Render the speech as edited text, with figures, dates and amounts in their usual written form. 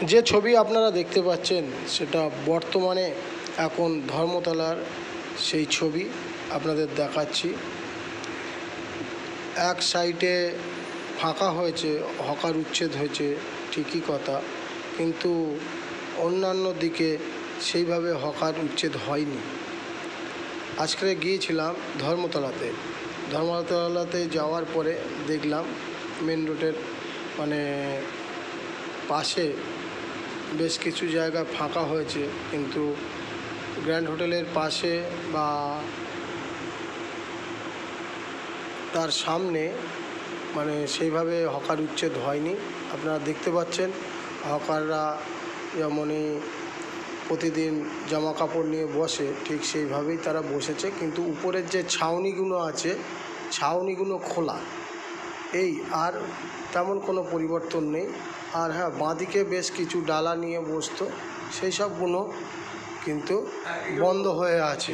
যে ছবি আপনারা দেখতে পাচ্ছেন সেটা বর্তমানে এখন ধর্মতলার সেই ছবি আপনাদের দেখাচ্ছি। এক সাইডে ফাঁকা হয়েছে, হকার উচ্ছেদ হয়েছে ঠিকই কথা, কিন্তু অন্যান্য দিকে সেইভাবে হকার উচ্ছেদ হয়নি। আজকে গিয়েছিলাম ধর্মতলাতে যাওয়ার পরে দেখলাম মেন রোডের পাশে বেশ কিছু জায়গা ফাঁকা হয়েছে, কিন্তু গ্র্যান্ড হোটেলের পাশে বা তার সামনে সেইভাবে হকার উচ্ছেদ হয়নি। আপনারা দেখতে পাচ্ছেন হকাররা যেমনই প্রতিদিন জামা কাপড় নিয়ে বসে ঠিক সেইভাবেই তারা বসেছে, কিন্তু উপরের যে ছাউনিগুলো আছে ছাউনিগুলো খোলা, এই আর তেমন কোনো পরিবর্তন নেই। আর হ্যাঁ, বাঁদিকে বেশ কিছু ডালা নিয়ে বসতো, সেই সবগুলো কিন্তু বন্ধ হয়ে আছে।